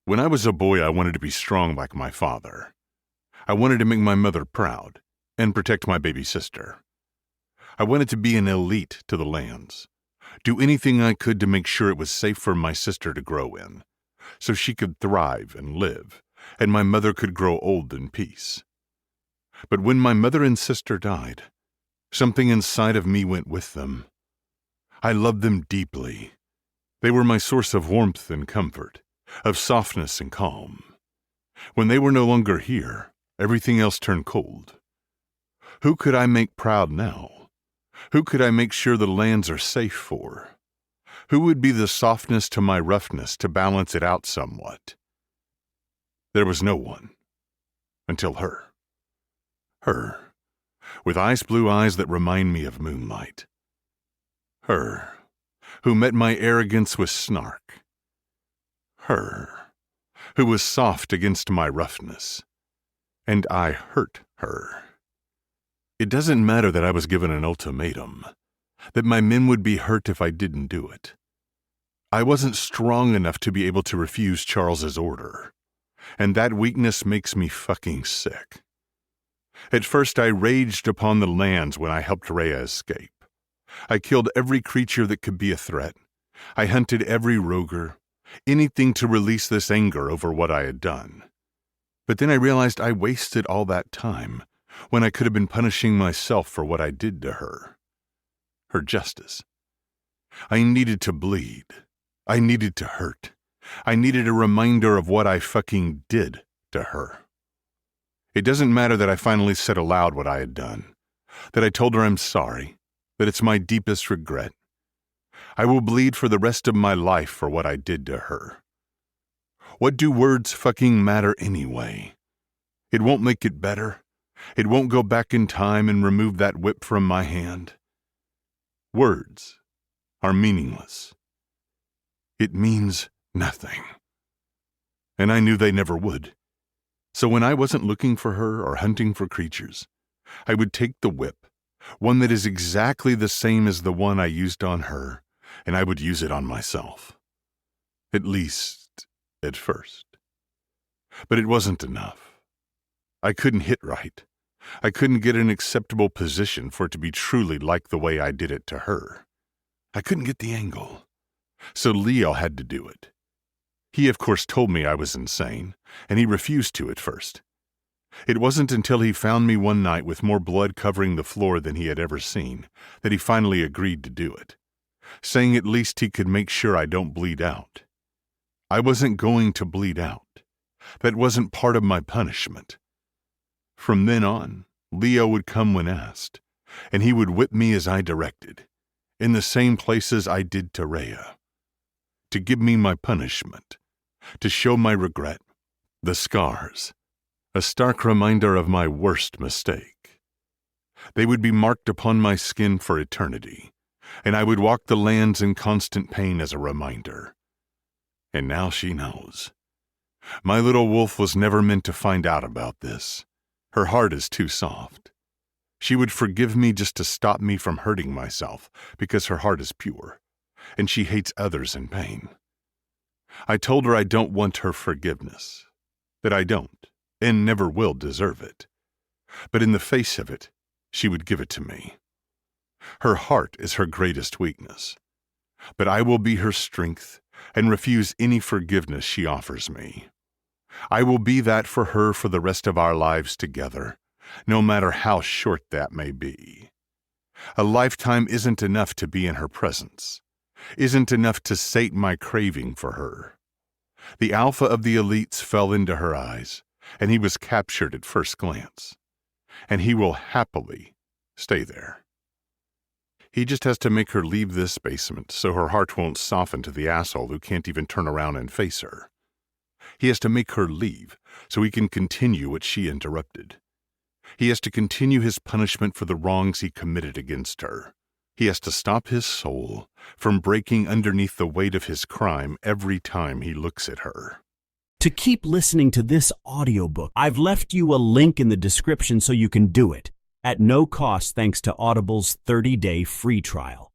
When I was a boy, I wanted to be strong like my father. I wanted to make my mother proud and protect my baby sister. I wanted to be an elite to the lands, do anything I could to make sure it was safe for my sister to grow in, so she could thrive and live, and my mother could grow old in peace. But when my mother and sister died, something inside of me went with them. I loved them deeply. They were my source of warmth and comfort, of softness and calm. When they were no longer here, everything else turned cold. Who could I make proud now? Who could I make sure the lands are safe for? Who would be the softness to my roughness to balance it out somewhat? There was no one. Until her. Her, with ice blue eyes that remind me of moonlight. Her, who met my arrogance with snark. Her, who was soft against my roughness. And I hurt her. It doesn't matter that I was given an ultimatum, that my men would be hurt if I didn't do it. I wasn't strong enough to be able to refuse Charles's order, and that weakness makes me fucking sick. At first I raged upon the lands when I helped Rhea escape. I killed every creature that could be a threat. I hunted every roger, anything to release this anger over what I had done. But then I realized I wasted all that time when I could have been punishing myself for what I did to her. Her justice. I needed to bleed. I needed to hurt. I needed a reminder of what I fucking did to her. It doesn't matter that I finally said aloud what I had done, that I told her I'm sorry, that it's my deepest regret. I will bleed for the rest of my life for what I did to her. What do words fucking matter anyway? It won't make it better. It won't go back in time and remove that whip from my hand. Words are meaningless. It means nothing. And I knew they never would. So when I wasn't looking for her or hunting for creatures, I would take the whip, one that is exactly the same as the one I used on her, and I would use it on myself. At least, at first. But it wasn't enough. I couldn't hit right. I couldn't get an acceptable position for it to be truly like the way I did it to her. I couldn't get the angle. So Leo had to do it. He, of course, told me I was insane, and he refused to at first. It wasn't until he found me one night with more blood covering the floor than he had ever seen that he finally agreed to do it, saying at least he could make sure I don't bleed out. I wasn't going to bleed out. That wasn't part of my punishment. From then on, Leo would come when asked, and he would whip me as I directed, in the same places I did to Rhea, to give me my punishment, to show my regret, the scars, a stark reminder of my worst mistake. They would be marked upon my skin for eternity, and I would walk the lands in constant pain as a reminder. And now she knows. My little wolf was never meant to find out about this. Her heart is too soft. She would forgive me just to stop me from hurting myself because her heart is pure, and she hates others in pain. I told her I don't want her forgiveness, that I don't and never will deserve it. But in the face of it, she would give it to me. Her heart is her greatest weakness, but I will be her strength and refuse any forgiveness she offers me. I will be that for her for the rest of our lives together, no matter how short that may be. A lifetime isn't enough to be in her presence, isn't enough to sate my craving for her. The alpha of the elites fell into her eyes, and he was captured at first glance, and he will happily stay there. He just has to make her leave this basement so her heart won't soften to the asshole who can't even turn around and face her. He has to make her leave so he can continue what she interrupted. He has to continue his punishment for the wrongs he committed against her. He has to stop his soul from breaking underneath the weight of his crime every time he looks at her. To keep listening to this audiobook, I've left you a link in the description so you can do it at no cost thanks to Audible's 30-day free trial.